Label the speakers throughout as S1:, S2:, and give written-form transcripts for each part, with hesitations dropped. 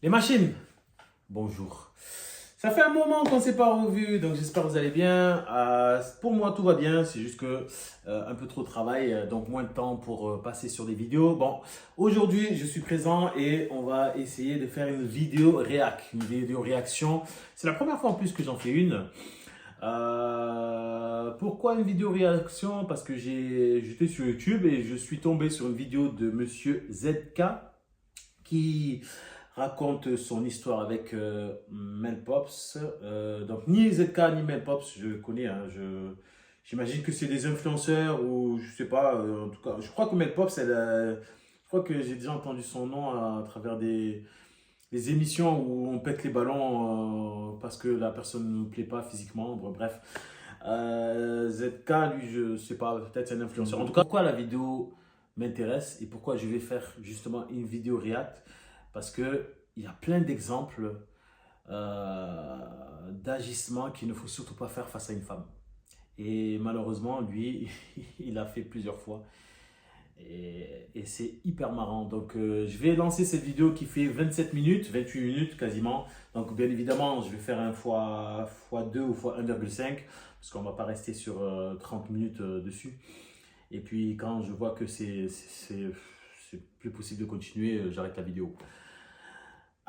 S1: Les machines, bonjour. Ça fait un moment qu'on ne s'est pas revu, donc j'espère que vous allez bien. Pour moi, tout va bien, c'est juste que un peu trop de travail, donc moins de temps pour passer sur des vidéos. Bon, aujourd'hui, je suis présent et on va essayer de faire une vidéo une vidéo réaction. C'est la première fois en plus que j'en fais une. Pourquoi une vidéo réaction? Parce que j'étais sur YouTube et je suis tombé sur une vidéo de Monsieur ZK qui raconte son histoire avec Mel Pops. Donc ni ZK ni Mel Pops, je connais. Hein, j'imagine que c'est des influenceurs ou je sais pas. En tout cas, je crois que Mel Pops, je crois que j'ai déjà entendu son nom à travers des émissions où on pète les ballons parce que la personne ne nous plaît pas physiquement. Bref. ZK, lui, je sais pas, peut-être c'est un influenceur. En tout cas, pourquoi la vidéo m'intéresse et pourquoi je vais faire justement une vidéo react? Parce que il y a plein d'exemples d'agissements qu'il ne faut surtout pas faire face à une femme. Et malheureusement, lui, il l'a fait plusieurs fois. Et c'est hyper marrant. Donc, je vais lancer cette vidéo qui fait 27 minutes, 28 minutes quasiment. Donc, bien évidemment, je vais faire un fois 2 ou fois 1,5 parce qu'on ne va pas rester sur 30 minutes dessus. Et puis, quand je vois que c'est plus possible de continuer, j'arrête la vidéo.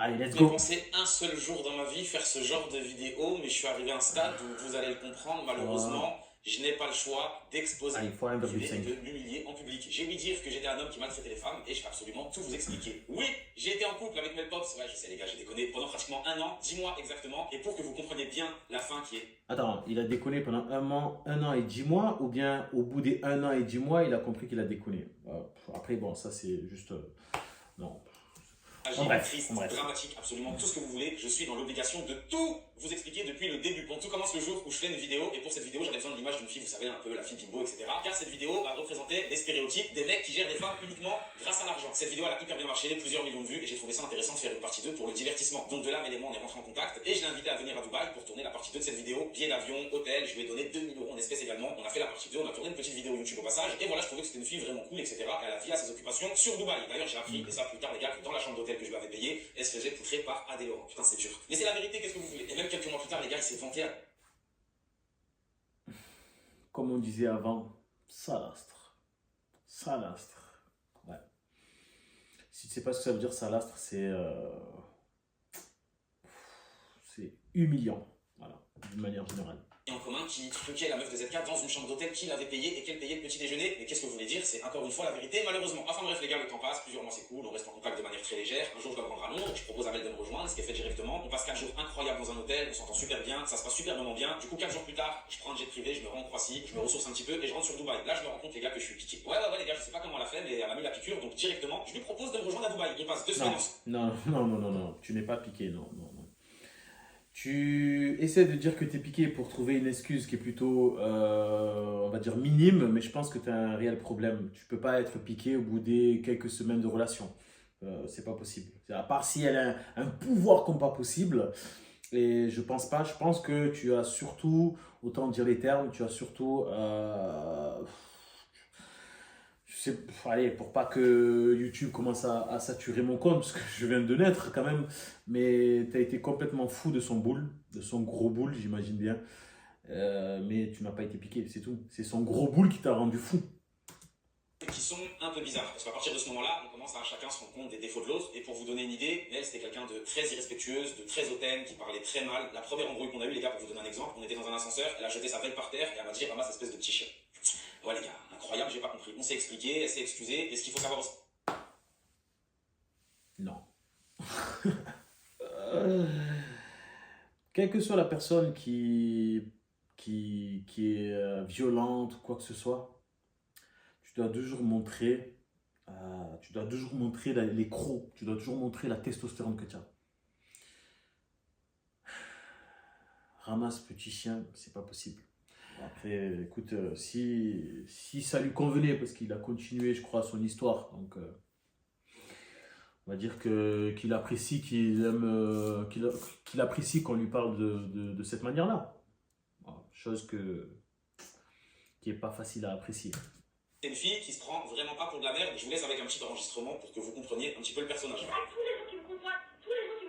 S1: Allez, let's
S2: J'ai
S1: go.
S2: pensé un seul jour dans ma vie faire ce genre de vidéo, mais je suis arrivé à un stade où vous allez le comprendre,
S1: Fois,
S2: malheureusement, je n'ai pas le choix d'exposer
S1: allez, fois
S2: Yves et
S1: 1,5.
S2: de l'humilier en public. J'ai ouï dire que j'étais un homme qui maltraitait les femmes et je vais absolument tout vous expliquer. Oui, j'ai été en couple avec Mel Pops, ouais je sais les gars, j'ai déconné, pendant pratiquement un an, 10 mois exactement, et pour que vous compreniez bien la fin qui est...
S1: Attends, il a déconné pendant un an et 10 mois ou bien au bout des un an et 10 mois, il a compris qu'il a déconné. Après, bon, ça c'est juste... non.
S2: Triste,
S1: En bref.
S2: dramatique, absolument tout ce que vous voulez. Je suis dans l'obligation de tout vous expliquer depuis le début. Bon, tout commence le jour où je fais une vidéo, et pour cette vidéo, j'avais besoin de l'image d'une fille, vous savez, un peu la fille bimbo, etc. Car cette vidéo va représenter les stéréotypes des mecs qui gèrent des femmes uniquement grâce à l'argent. Cette vidéo, elle a hyper bien marché, plusieurs millions de vues, et j'ai trouvé ça intéressant de faire une partie 2 pour le divertissement. Donc de là, Mélément, on est rentré en contact, et je l'ai invité à venir à Dubaï pour tourner la partie 2 de cette vidéo. Billet d'avion, hôtel, je lui ai donné 2000 euros en espèces également. On a fait la partie 2, on a tourné une petite vidéo YouTube au passage, et voilà, je trouvais que c'était une fille vraiment cool, etc. Elle a via ses occupations sur Dubaï. D'ailleurs, j'ai appris, et ça plus tard, les gars, que dans la chambre d'hôtel que je lui avais payée, elle se faisait poutrer par Adé Laurent. Putain, c'est dur. Mais c'est la vérité, qu'est-ce que vous voulez? Et même quelques mois plus tard, les gars, il s'est vanté à...
S1: Comme on disait avant, salastre. Salastre. Ouais. Si tu ne sais pas ce que ça veut dire salastre, c'est humiliant. Voilà, d'une manière générale.
S2: en commun qui truquait la meuf de ZK dans une chambre d'hôtel qu'il avait payée et qu'elle payait le petit déjeuner. Mais qu'est-ce que vous voulez dire? C'est encore une fois la vérité, malheureusement. Enfin bref, les gars, le temps passe, plusieurs mois c'est cool, on reste en contact de manière très légère. Un jour, je dois me rendre à Londres, je propose à Mel de me rejoindre, ce qui est fait directement. On passe 4 jours incroyables dans un hôtel, on s'entend super bien, ça se passe superbement bien. Du coup, 4 jours plus tard, je prends un jet privé, je me rends en Croatie, je me ressource un petit peu et je rentre sur Dubaï. Là, je me rends compte, les gars, que je suis piqué. Ouais, les gars, je sais pas comment elle a fait, mais elle a mis la piqûre, donc directement, je lui propose de me rejoindre à Dubaï. On passe 2 semaines
S1: Non,
S2: ensemble.
S1: non, tu n'es pas piqué, non, non, non. Tu essaies de dire que tu es piqué pour trouver une excuse qui est plutôt, on va dire, minime, mais je pense que tu as un réel problème. Tu peux pas être piqué au bout des quelques semaines de relation. C'est pas possible. À part si elle a un pouvoir comme pas possible. Et je pense pas. Je pense que tu as surtout, autant dire les termes, tu as surtout je sais, allez, pour pas que YouTube commence à saturer mon compte, parce que je viens de naître quand même, mais tu as été complètement fou de son boule, de son gros boule, j'imagine bien. Mais tu n'as pas été piqué, c'est tout. C'est son gros boule qui t'a rendu fou.
S2: Qui sont un peu bizarres. Parce qu'à partir de ce moment-là, on commence à chacun se rendre compte des défauts de l'autre. Et pour vous donner une idée, elle, c'était quelqu'un de très irrespectueuse, de très hautaine, qui parlait très mal. La première embrouille qu'on a eue, les gars, pour vous donner un exemple, on était dans un ascenseur, elle a jeté sa velle par terre et elle m'a dit ramasse espèce de petit chien. Ouais, les gars, incroyable, j'ai pas compris. On s'est expliqué, elle s'est excusée. Et ce qu'il faut savoir aussi.
S1: Non. Quelle que soit la personne qui est violente ou quoi que ce soit, tu dois toujours montrer, les crocs, tu dois toujours montrer la testostérone que tu as. Ramasse petit chien, c'est pas possible. Après, écoute, si ça lui convenait, parce qu'il a continué, je crois, son histoire, donc on va dire qu'il apprécie, qu'il aime, qu'il apprécie qu'on lui parle de cette manière-là. Voilà, chose qui est pas facile à apprécier.
S2: C'est une fille qui se prend vraiment pas pour de la merde. Je vous laisse avec un petit enregistrement pour que vous compreniez un petit peu le personnage.
S3: Tous les jours, tu me convoites. Tous les jours, tu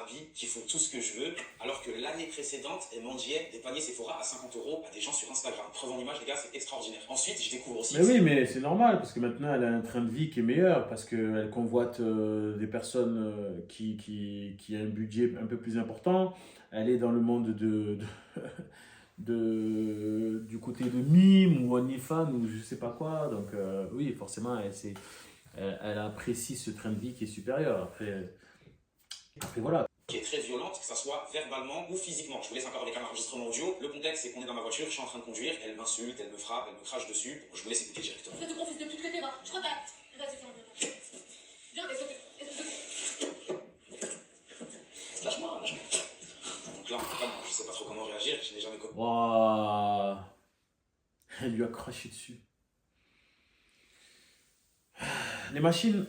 S2: m'habille, qui font tout ce que je veux, alors que l'année précédente, elle mendiait des paniers Sephora à 50 € à des gens sur Instagram. Preuve en image, les gars, c'est extraordinaire. Ensuite, je découvre aussi...
S1: Mais oui, mais c'est normal, parce que maintenant, elle a un train de vie qui est meilleur, parce qu'elle convoite des personnes qui a un budget un peu plus important. Elle est dans le monde du côté de Mime ou OnlyFans ou je sais pas quoi. Donc oui, forcément, elle apprécie ce train de vie qui est supérieur. Après voilà.
S2: Qui est très violente, que ça soit verbalement ou physiquement. Je vous laisse encore avec un enregistrement audio. Le contexte, c'est qu'on est dans ma voiture, je suis en train de conduire, elle m'insulte, elle me frappe, elle me crache dessus. Je vous laisse écouter directement.
S3: Fais de gros fils de pute que t'es là. Je crois que vas-y, viens. Viens,
S2: Lâche-moi, lâche-moi. Donc là, en tout cas, je sais pas trop comment réagir, je n'ai jamais compris.
S1: Waouh. Elle lui a craché dessus. Les machines,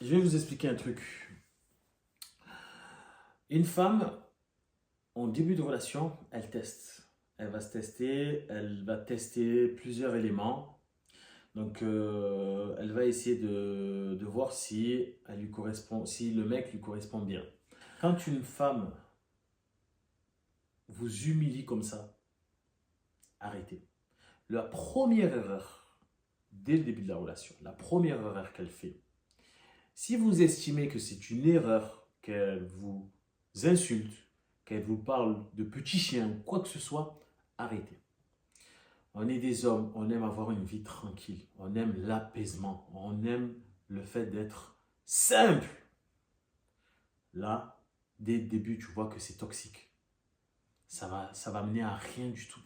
S1: je vais vous expliquer un truc. Une femme, en début de relation, elle teste. Elle va se tester, elle va tester plusieurs éléments. Donc, elle va essayer de voir si elle lui correspond, si le mec lui correspond bien. Quand une femme vous humilie comme ça, arrêtez. La première erreur, dès le début de la relation, la première erreur qu'elle fait, si vous estimez que c'est une erreur qu'elle vous insulte, qu'elle vous parle de petit chien ou quoi que ce soit, arrêtez. On est des hommes, on aime avoir une vie tranquille, on aime l'apaisement, on aime le fait d'être simple. Là, dès le début, tu vois que c'est toxique. Ça va mener à rien du tout.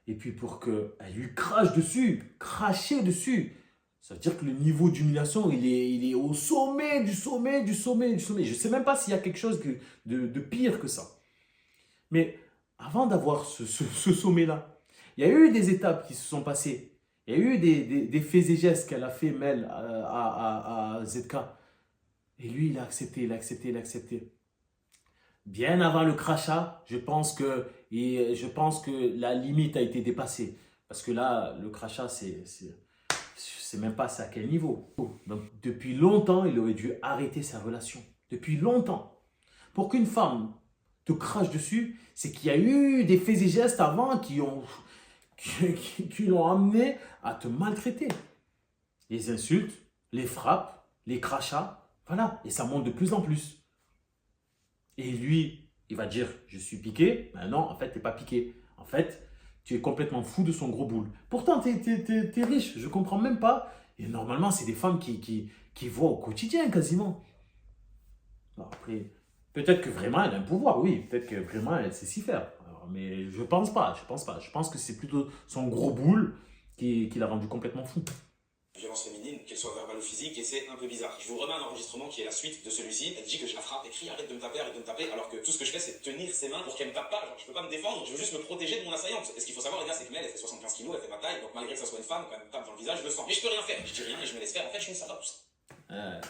S1: Et puis pour qu'elle lui crache dessus, cracher dessus, ça veut dire que le niveau d'humiliation, il est au sommet du sommet du sommet du sommet. Je ne sais même pas s'il y a quelque chose de pire que ça. Mais avant d'avoir ce sommet-là, il y a eu des étapes qui se sont passées. Il y a eu des faits et gestes qu'elle a fait, Mel, à ZK. Et lui, il a accepté, il a accepté, il a accepté. Bien avant le crachat, je pense que la limite a été dépassée. Parce que là, le crachat, c'est même pas ça à quel niveau. Donc, depuis longtemps, il aurait dû arrêter sa relation. Depuis longtemps. Pour qu'une femme te crache dessus, c'est qu'il y a eu des faits et gestes avant qui l'ont amené à te maltraiter. Les insultes, les frappes, les crachats, voilà. Et ça monte de plus en plus. Et lui, il va dire, je suis piqué. Ben non, en fait, tu n'es pas piqué. En fait, tu es complètement fou de son gros boule. Pourtant, tu es riche, je ne comprends même pas. Et normalement, c'est des femmes qui voient au quotidien quasiment. Alors après, peut-être que vraiment, elle a un pouvoir, oui. Peut-être que vraiment, elle sait s'y faire. Alors, mais je pense pas. Je pense que c'est plutôt son gros boule qui l'a rendu complètement fou.
S2: Violence féminine, qu'elle soit verbale ou physique, et c'est un peu bizarre. Je vous remets un enregistrement qui est la suite de celui-ci. Elle dit que je la frappe, elle crie arrête de me taper, alors que tout ce que je fais c'est tenir ses mains pour qu'elle me tape pas. Genre, je peux pas me défendre, je veux juste me protéger de mon assaillante. Et ce qu'il faut savoir, les gars, c'est que Mel, elle fait 75 kilos, elle fait ma taille, donc malgré que ça soit une femme, quand elle me tape dans le visage, je le sens. Mais je peux rien faire, je dis rien et je me laisse faire. En fait, je suis une salope, tout ça.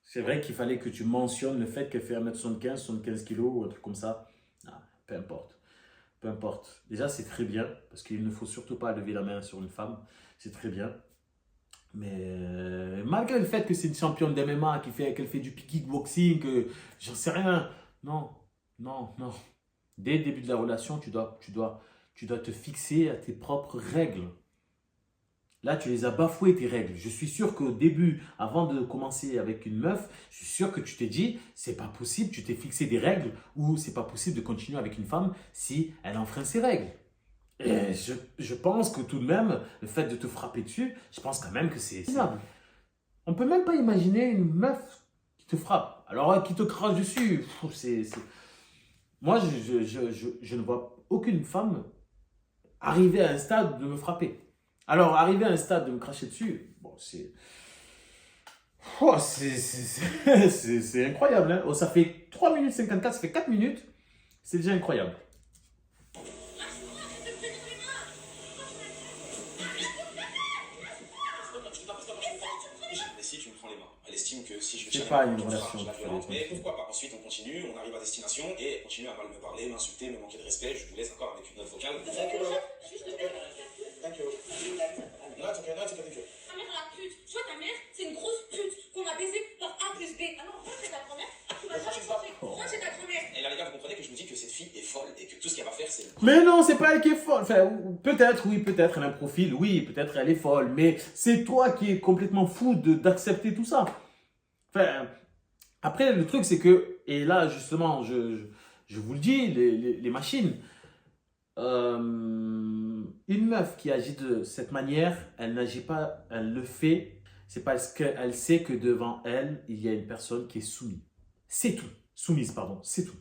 S1: C'est vrai qu'il fallait que tu mentionnes le fait qu'elle fait 1m75, 75 kg ou un truc comme ça. Ah, peu importe. Peu importe. Déjà, c'est très bien, parce qu'il ne faut surtout pas lever la main sur une femme. C'est très bien. Mais malgré le fait que c'est une championne d'MMA, qu'elle fait du kickboxing, j'en sais rien. Non. Dès le début de la relation, tu dois te fixer à tes propres règles. Là, tu les as bafouées, tes règles. Je suis sûr qu'au début, avant de commencer avec une meuf, je suis sûr que tu t'es dit, c'est pas possible, tu t'es fixé des règles, ou c'est pas possible de continuer avec une femme si elle enfreint ses règles. Et je pense que tout de même, le fait de te frapper dessus, je pense quand même que c'est faisable. On peut même pas imaginer une meuf qui te frappe. Alors, qui te crache dessus, moi, je ne vois aucune femme arriver à un stade de me frapper. Alors, arriver à un stade de me cracher dessus, bon, c'est incroyable. Hein. Oh, ça fait 3 minutes 54, ça fait 4 minutes. C'est déjà incroyable.
S2: Que si je
S1: c'est pas une relation.
S2: Mais pourquoi pas? Ensuite, on continue, on arrive à destination et elle continue à mal me parler, m'insulter, me manquer de respect. Je vous laisse encore avec une note vocale. Thank you. Non, t'inquiète.
S3: Ta mère, la pute. Tu vois, ta mère, c'est une grosse pute qu'on a baisé par A plus B. Alors, en fait, c'est ta première. Tu vas sortir ce truc. Rentre chez ta grand-mère.
S2: Et là, les gars, vous comprenez que je me dis que cette fille est folle et que tout ce qu'elle va faire, c'est...
S1: Mais non, c'est pas elle qui est folle. Enfin, peut-être, oui, peut-être elle a un profil, oui, peut-être elle est folle, mais c'est toi qui es complètement fou d'accepter tout ça. Enfin, après, le truc, c'est que, et là, justement, je vous le dis, les machines, une meuf qui agit de cette manière, elle n'agit pas, elle le fait, c'est parce qu'elle sait que devant elle, il y a une personne qui est soumise. C'est tout. Soumise, pardon, c'est tout.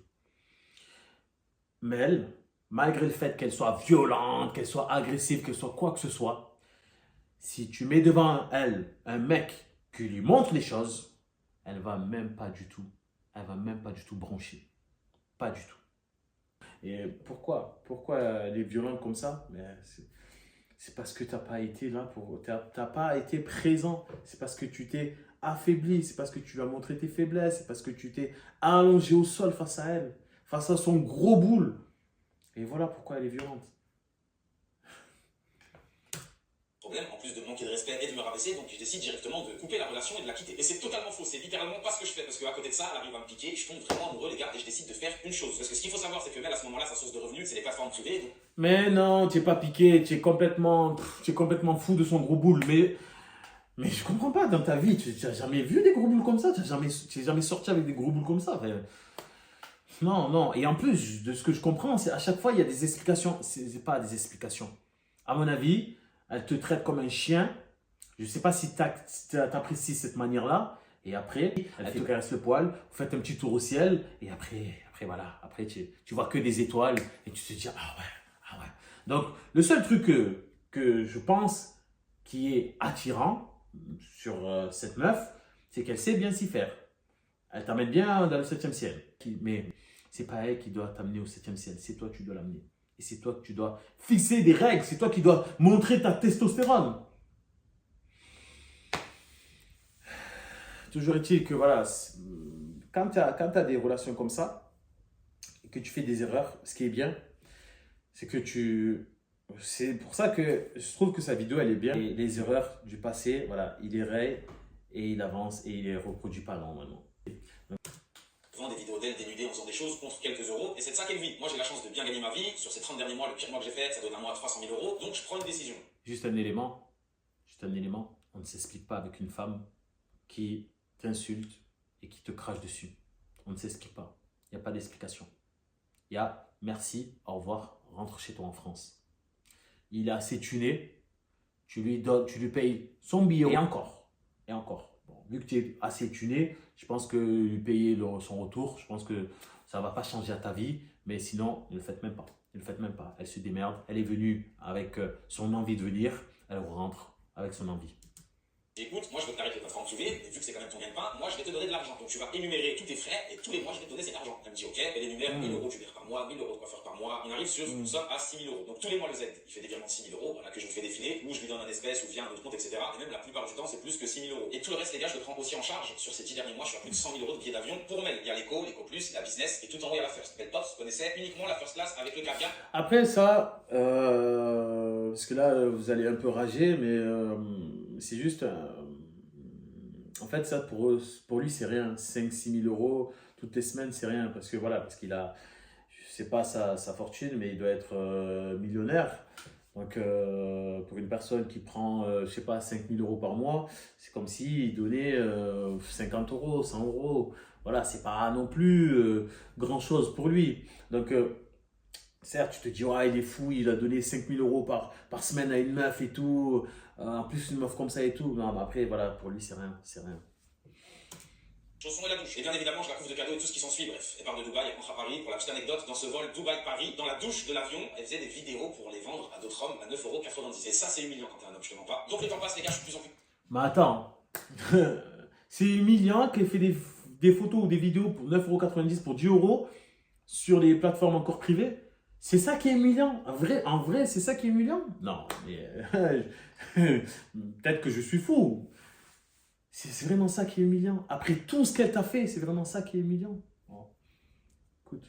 S1: Mais elle, malgré le fait qu'elle soit violente, qu'elle soit agressive, qu'elle soit quoi que ce soit, si tu mets devant elle un mec qui lui montre les choses, elle va même pas du tout, elle va même pas du tout broncher. Pas du tout. Et pourquoi? Pourquoi elle est violente comme ça? Mais c'est parce que tu n'as pas été là pour... Tu n'as pas été présent. C'est parce que tu t'es affaibli. C'est parce que tu lui as montré tes faiblesses. C'est parce que tu t'es allongé au sol face à elle. Face à son gros boule. Et voilà pourquoi elle est violente.
S2: Problème, en plus de manquer de respect et de me rabaisser, donc je décide directement de couper la relation et de la quitter. Et c'est totalement faux, c'est littéralement pas ce que je fais, parce qu'à côté de ça, elle arrive à me piquer, je tombe vraiment amoureux les gars, et je décide de faire une chose. Parce que ce qu'il faut savoir, c'est que Mel, à ce moment-là, sa source de revenus, c'est les plateformes privées. Donc...
S1: Mais non, tu n'es pas piqué, tu es complètement fou de son gros boule. Mais je comprends pas, dans ta vie, tu n'as jamais vu des gros boules comme ça? Tu n'es jamais sorti avec des gros boules comme ça? Enfin, non, non. Et en plus, de ce que je comprends, c'est à chaque fois, il y a des explications. C'est pas des explications. À mon avis, elle te traite comme un chien. Je ne sais pas si tu apprécies cette manière-là. Et après, elle te caresse le poil, vous faites un petit tour au ciel. Et après voilà. Après, tu vois que des étoiles. Et tu te dis, ah ouais, ah ouais. Donc, le seul truc que je pense qui est attirant sur cette meuf, c'est qu'elle sait bien s'y faire. Elle t'amène bien dans le 7e ciel. Mais c'est pas elle qui doit t'amener au 7e ciel. C'est toi qui dois l'amener. Et c'est toi que tu dois fixer des règles. C'est toi qui dois montrer ta testostérone. Toujours est-il que voilà, quand tu as des relations comme ça, et que tu fais des erreurs, ce qui est bien, c'est que c'est pour ça que je trouve que sa vidéo, elle est bien. Et les erreurs du passé, voilà, il les raye et il avance et il les reproduit pas normalement.
S2: Des vidéos d'elle dénudée en faisant des choses contre quelques euros, et c'est de ça qu'elle vit. Moi j'ai la chance de bien gagner ma vie, sur ces 30 derniers mois, le pire mois que j'ai fait, ça donne un mois à 300 000 euros, donc je prends une décision.
S1: Juste un élément, on ne s'explique pas avec une femme qui t'insulte et qui te crache dessus. On ne s'explique pas, il n'y a pas d'explication. Il y a merci, au revoir, rentre chez toi en France. Il est assez tuné, tu lui payes son billet, et encore. Bon, vu que tu es assez tuné, je pense que lui payer son retour, je pense que ça ne va pas changer à ta vie, mais sinon, ne le faites même pas. Ne le faites même pas. Elle se démerde, elle est venue avec son envie de venir, elle rentre avec son envie.
S2: Écoute, moi je veux que tu arrêtes les plateformes privées, mais vu que c'est quand même ton gagne-pain, moi je vais te donner de l'argent. Donc tu vas énumérer tous tes frais et tous les mois je vais te donner cet argent. Elle me dit ok, elle énumère 1000 euros d'Uber par mois, 1000 euros de coiffeur par mois. On arrive sur une somme à 6 000 euros. Donc tous les mois le Z, il fait des virements de 6 000 euros, voilà, que je vous fais défiler, ou je lui donne un espèce ou via un autre compte, etc. Et même la plupart du temps c'est plus que 6 000 euros. Et tout le reste les gars, je le prends aussi en charge. Sur ces 10 derniers mois, je suis à plus de 100 000 euros de billets d'avion pour Mel. Il y a l'éco plus, la business et tout en haut il y a la first. Elle Pops connaissait uniquement la first class avec le caviar.
S1: Après ça, parce que là vous allez un peu rager, mais c'est juste... En fait, ça, pour lui, c'est rien. 5-6 000 euros toutes les semaines, c'est rien. Parce que voilà, parce qu'il a, je sais pas sa fortune, mais il doit être millionnaire. Donc, pour une personne qui prend, je sais pas, 5 000 euros par mois, c'est comme s'il donnait 50 euros, 100 euros. Voilà, c'est pas non plus grand chose pour lui. Donc, certes, tu te dis, ouais, il est fou, il a donné 5 000 euros par semaine à une meuf et tout. En plus, une meuf comme ça et tout. Non, mais après, voilà, pour lui, c'est rien. C'est rien.
S2: Chaussons et la douche. Et bien évidemment, je la couvre de cadeaux et tout ce qui s'ensuit. Bref, elle part de Dubaï, elle rentre à Paris. Pour la petite anecdote, dans ce vol Dubaï-Paris, dans la douche de l'avion, elle faisait des vidéos pour les vendre à d'autres hommes à 9,90 €. Et ça, c'est humiliant quand t'es un homme, je te mens pas. Donc les temps passent, les gars, je suis de plus en plus.
S1: Mais attends, c'est humiliant qu'elle fait des photos ou des vidéos pour 9,90 € pour 10 € sur les plateformes encore privées. C'est ça qui est humiliant. En vrai, c'est ça qui est humiliant. Non, mais peut-être que je suis fou. C'est vraiment ça qui est humiliant. Après tout ce qu'elle t'a fait, c'est vraiment ça qui est humiliant. Bon. Écoute,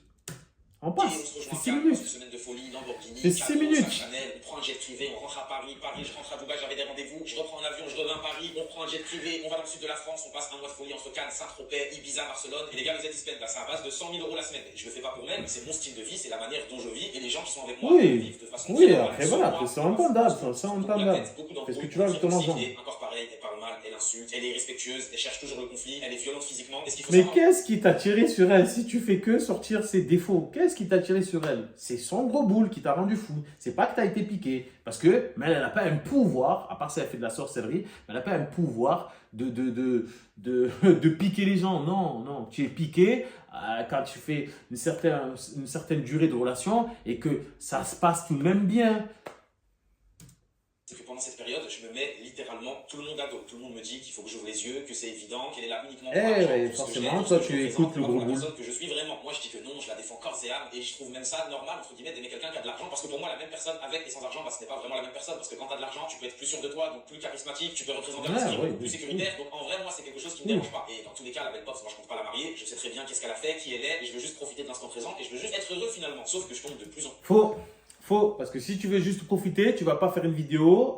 S1: On
S2: Et
S1: passe.
S2: on se
S1: Ça
S2: rejoint
S1: fait
S2: à
S1: 6
S2: 4,
S1: minutes.
S2: une semaine de folie, Lamborghini,
S1: C'est 6
S2: cadeaux,
S1: minutes.
S2: sac Chanel, on prend un jet privé, on rentre à Paris, je rentre à Dubaï, j'avais des rendez-vous, je reprends un avion, je reviens à Paris, on prend un jet privé, on va dans le sud de la France, on passe un mois de folie entre Cannes, Saint-Tropez, Ibiza, Barcelone, et les gars, vous êtes spend, là, c'est à base de 100 000 euros la semaine. Je le fais pas pour même, c'est mon style de vie, c'est la manière dont je vis, et les gens qui sont avec moi
S1: Oui.
S2: vivent de façon
S1: Oui,
S2: très normale.
S1: après
S2: Sauf
S1: voilà,
S2: moi,
S1: c'est
S2: moi,
S1: entendable,
S2: beaucoup
S1: c'est
S2: la
S1: entendable.
S2: tête, beaucoup
S1: Parce que
S2: d'embrouilles,
S1: tu vas avec ton
S2: toxique,
S1: argent.
S2: et encore pareil, elle parle mal, elle insulte, elle est irrespectueuse, elle cherche toujours le conflit, elle est violente physiquement. Et ce qu'il faut
S1: Mais
S2: savoir,
S1: qu'est-ce qui t'a tiré sur elle si tu fais que sortir ses défauts? Qu'est-ce qui t'a tiré sur elle? C'est son gros boule qui t'a rendu fou. C'est pas que t'as été piqué. Parce que, mais elle n'a pas un pouvoir, à part si elle fait de la sorcellerie, mais elle n'a pas un pouvoir de piquer les gens. Non, non. Tu es piqué quand tu fais une certaine durée de relation et que ça se passe tout de même bien.
S2: c'est que pendant cette période, je me mets littéralement tout le monde à dos. Tout le monde me dit qu'il faut que j'ouvre les yeux, que c'est évident, qu'elle est là uniquement pour l'argent,
S1: Ouais,
S2: pour ce que je
S1: forcément,
S2: gagne, pour
S1: toi
S2: ce que je
S1: tu
S2: représente,
S1: écoutes le
S2: pas
S1: gros
S2: pour la
S1: boule.
S2: personne que je suis vraiment. Moi, je dis que non, je la défends corps et âme, et je trouve même ça normal, entre guillemets, d'aimer quelqu'un qui a de l'argent, parce que pour moi, la même personne avec et sans argent, bah, ce n'est pas vraiment la même personne, parce que quand tu as de l'argent, tu peux être plus sûr de toi, donc plus charismatique, tu peux représenter un
S1: Ouais,
S2: esprit
S1: ouais,
S2: beaucoup plus
S1: oui,
S2: sécuritaire. Donc en vrai, moi, c'est quelque chose qui me dérange pas. Et dans tous les cas, la belle pote, moi, je compte pas la marier, je sais très bien qu'est-ce qu'elle a fait, qui elle est, et je veux juste profiter de l'instant présent, et je veux juste être heureux finalement. Sauf que je tombe de plus en plus
S1: Faux, parce que si tu veux juste profiter, tu vas pas faire une vidéo.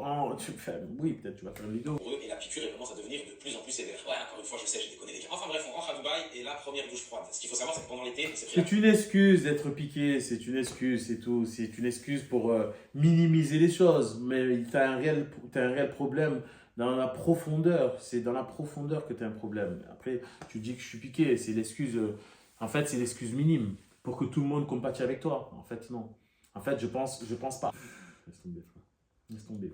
S1: Oui, peut-être tu vas faire une vidéo.
S2: heureux, et la piqûre elle commence à devenir de plus en plus sévère. Ouais, encore une fois, je sais, j'ai déconné les gars. Enfin bref, on rentre à Dubaï, et la première douche froide. Ce qu'il faut savoir, c'est que pendant l'été, on s'est pris la
S1: C'est une excuse d'être piqué, c'est une excuse, c'est tout. C'est une excuse pour minimiser les choses. Mais tu as un réel problème dans la profondeur. C'est dans la profondeur que tu as un problème. Après, tu dis que je suis piqué, c'est l'excuse. En fait, c'est l'excuse minime pour que tout le monde compatit avec toi. En fait, non. En fait, je pense pas. Laisse tomber, frère. Laisse tomber.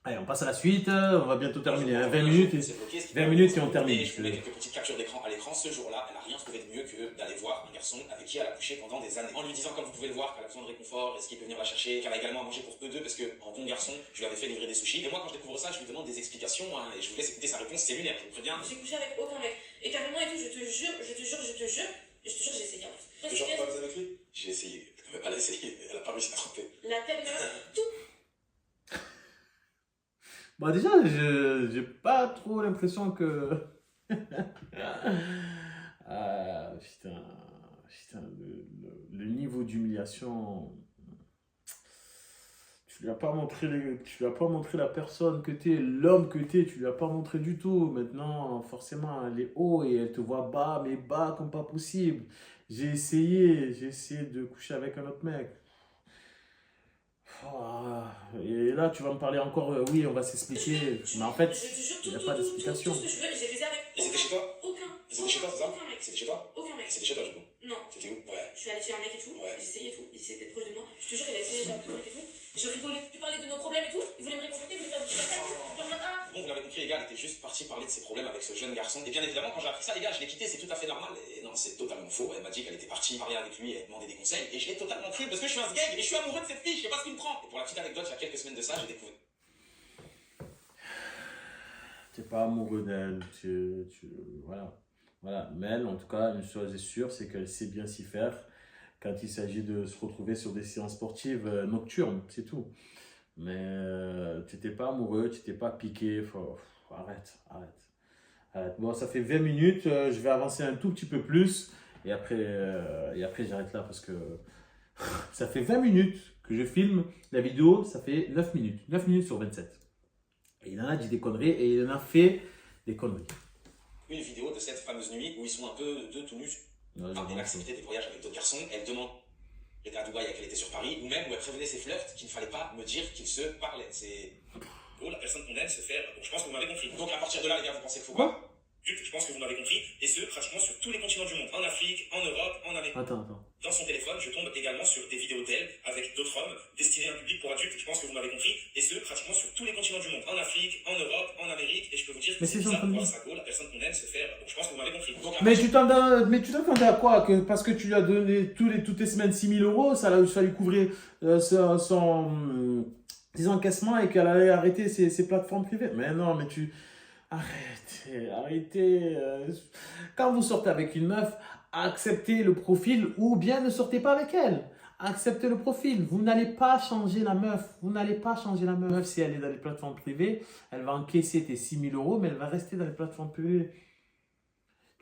S1: Allez, on passe à la suite. On va bientôt terminer. 20 minutes. 20 minutes et on termine.
S2: Et je voulais quelques petites captures d'écran à l'écran. Ce jour-là, elle n'a rien trouvé de mieux que d'aller voir un garçon avec qui elle a couché pendant des années. En lui disant, comme vous pouvez le voir, qu'elle a besoin de réconfort, est-ce qu'il peut venir la chercher, qu'elle a également à manger pour eux deux, parce qu'en bon garçon, je lui avais fait livrer des sushis. Et moi, quand je découvre ça, je lui demande des explications, hein, et je vous laisse écouter sa réponse cellulaire, je vous préviens.
S3: J'ai couché avec aucun mec. Et carrément et tout, je te jure, j'ai essayé en plus.
S2: Le genre, pas avec lui? J'ai essayé. Elle a essayé, elle a pas réussi à tromper.
S3: La tête de tout.
S1: Bon, déjà, j'ai pas trop l'impression que. Ah, putain, le niveau d'humiliation. Tu lui as pas montré la personne que tu es, l'homme que tu es, tu lui as pas montré du tout. Maintenant, forcément, elle est haut et elle te voit bas, mais bas comme pas possible. J'ai essayé de coucher avec un autre mec. Et là, tu vas me parler encore, oui, on va s'expliquer. Mais en fait,
S3: Je te jure,
S1: il n'y a pas d'explication.
S3: tout ce que je veux, j'ai baisé avec.
S2: Et c'était chez toi?
S3: Aucun.
S2: C'était chez toi, c'est ça?
S3: Aucun mec.
S2: C'était chez toi?
S3: Aucun mec.
S2: C'était chez toi, du coup?
S3: Non.
S2: C'était où? Ouais.
S3: Je suis allée chez un mec et tout.
S2: Ouais.
S3: J'ai essayé et tout. Il s'était proche de moi. Je te jure, il a essayé de me et tout. Je rigolais. Tu parlais de nos problèmes et tout. Il voulait me réconforter, il voulait faire du
S2: Bon, vous l'avez compris, les gars, elle était juste partie parler de ses problèmes avec ce jeune garçon. Et bien évidemment, quand j'ai appris ça, les gars, je l'ai quitté, c'est tout à fait normal. Et non, c'est totalement faux. Elle m'a dit qu'elle était partie parler avec lui et demander des conseils. Et je l'ai totalement cru parce que je suis un sgeg et je suis amoureux de cette fille. Je sais pas ce qui me prend. Et pour la petite anecdote, il y a quelques semaines de ça, j'ai découvert.
S1: Tu n'es pas amoureux d'elle. Voilà. Mais elle, en tout cas, une chose est sûre, c'est qu'elle sait bien s'y faire quand il s'agit de se retrouver sur des séances sportives nocturnes, c'est tout. Mais tu n'étais pas amoureux, tu n'étais pas piqué. Arrête. Bon, ça fait 20 minutes, je vais avancer un tout petit peu plus. Et après j'arrête là parce que ça fait 20 minutes que je filme la vidéo, ça fait 9 minutes. 9 minutes sur 27. Et il en a dit des conneries et il en a fait des conneries.
S2: Une vidéo de cette fameuse nuit où ils sont un peu deux tout nus. Elle acceptait des voyages avec d'autres garçons. Elle demande. J'étais à Dubaï et qu'elle était sur Paris, ou même où elle prévenait ses flirts qu'il ne fallait pas me dire qu'ils se parlaient. C'est. Oh, la personne qu'on aime se faire. Bon, je pense que vous m'avez compris. Donc à partir de là, les gars, vous pensez qu'il faut quoi? Je pense que vous m'avez compris, et ce, pratiquement sur tous les continents du monde. En Afrique, en Europe, en Amérique.
S1: Attends.
S2: Dans son téléphone, je tombe également sur des vidéos d'elle avec d'autres hommes destinés à un public pour adultes. Je pense que vous m'avez compris, et ce, pratiquement sur tous les continents du monde. En Afrique, en Europe, en Amérique, et je peux vous dire que c'est bizarre de voir sa go, la personne qu'on aime, se faire. Donc je pense que vous m'avez compris. Donc,
S1: mais tu t'attendais à quoi? Parce que tu lui as donné toutes les semaines 6 000 euros, ça lui fallait couvrir ses encaissements et qu'elle allait arrêter ses plateformes privées. Mais non, mais tu... Arrêtez. Quand vous sortez avec une meuf, acceptez le profil ou bien ne sortez pas avec elle. Acceptez le profil. Vous n'allez pas changer la meuf. Meuf, si elle est dans les plateformes privées, elle va encaisser tes 6 000 euros, mais elle va rester dans les plateformes privées.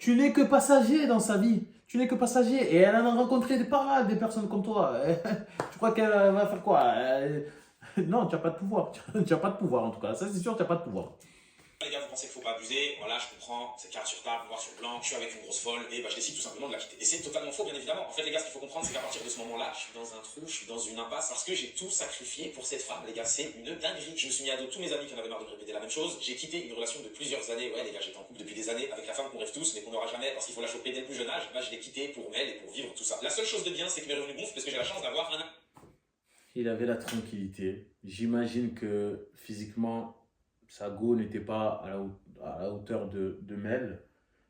S1: Tu n'es que passager dans sa vie. Tu n'es que passager. Et elle en a rencontré des personnes comme toi. Tu crois qu'elle va faire quoi? Non, tu n'as pas de pouvoir. Tu n'as pas de pouvoir en tout cas. Ça, c'est sûr, tu n'as pas de pouvoir.
S2: Les gars, vous pensez qu'il faut pas abuser? Voilà, je comprends, c'est carré sur table, noir sur blanc, je suis avec une grosse folle, et bah je décide tout simplement de la quitter. Et c'est totalement faux, bien évidemment. En fait, les gars, ce qu'il faut comprendre, c'est qu'à partir de ce moment-là, je suis dans un trou, je suis dans une impasse, parce que j'ai tout sacrifié pour cette femme, les gars, c'est une dinguerie. Je me suis mis à dos tous mes amis qui en avaient marre de me répéter la même chose. J'ai quitté une relation de plusieurs années. Ouais, les gars, j'étais en couple depuis des années avec la femme qu'on rêve tous, mais qu'on n'aura jamais parce qu'il faut la choper dès le plus jeune âge. Bah, je l'ai quittée pour elle et pour vivre tout ça. La seule chose de bien, c'est que mes revenus gonflent parce que j'ai la chance d'avoir un.
S1: Il avait la tranquillité. J'imagine que physiquement, sa go n'était pas à la hauteur de Mel,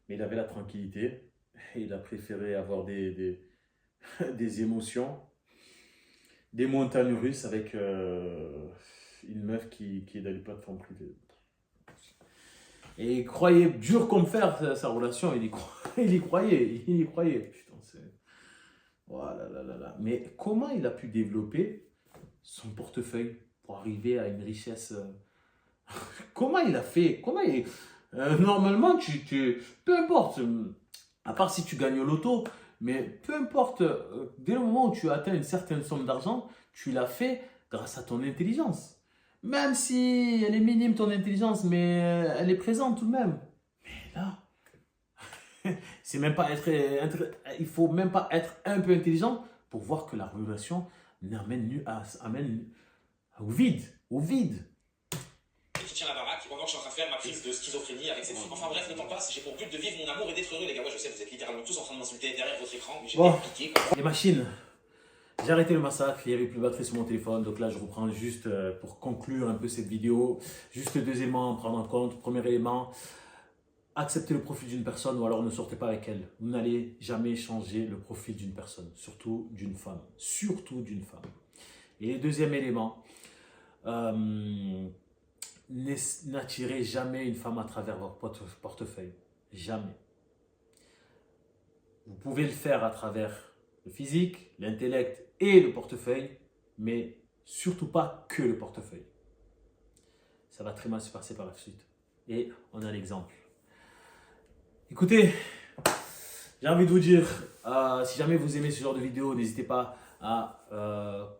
S1: mais il avait la tranquillité. Et il a préféré avoir des émotions, des montagnes russes avec une meuf qui est dans les plateformes privées. Et il croyait dur comme fer sa relation. Il y croyait. Il y croyait. Putain, c'est. Voilà, là, là, là. Mais comment il a pu développer son portefeuille pour arriver à une richesse Comment il a fait? Normalement, peu importe, à part si tu gagnes au loto, mais peu importe, dès le moment où tu as atteint une certaine somme d'argent, tu l'as fait grâce à ton intelligence. Même si elle est minime, ton intelligence, mais elle est présente tout de même. Mais là, c'est même pas il faut même pas être un peu intelligent pour voir que la relation amène au vide, au vide.
S2: Qui tient la baraque, pendant que je suis en train de faire ma prise de schizophrénie avec cette fille. Enfin bref, le temps passe, j'ai pour but de vivre mon amour et d'être heureux, les gars. Ouais, je sais, vous êtes littéralement tous en train de m'insulter derrière votre écran, mais j'ai
S1: Bon.
S2: piqué, quoi.
S1: Les machines, j'ai arrêté le massacre, il n'y avait plus de batterie sur mon téléphone, donc là je reprends juste pour conclure un peu cette vidéo. Juste deux éléments à prendre en compte. Premier élément, acceptez le profil d'une personne ou alors ne sortez pas avec elle. Vous n'allez jamais changer le profil d'une personne, surtout d'une femme. Surtout d'une femme. Et le deuxième élément, n'attirez jamais une femme à travers votre portefeuille. Jamais. Vous pouvez le faire à travers le physique, l'intellect et le portefeuille, mais surtout pas que le portefeuille. Ça va très mal se passer par la suite. Et on a l'exemple. Écoutez, j'ai envie de vous dire, si jamais vous aimez ce genre de vidéo, n'hésitez pas à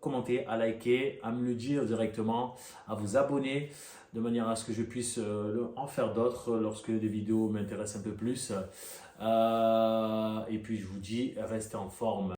S1: commenter, à liker, à me le dire directement, à vous abonner de manière à ce que je puisse en faire d'autres lorsque des vidéos m'intéressent un peu plus. Et puis je vous dis, restez en forme.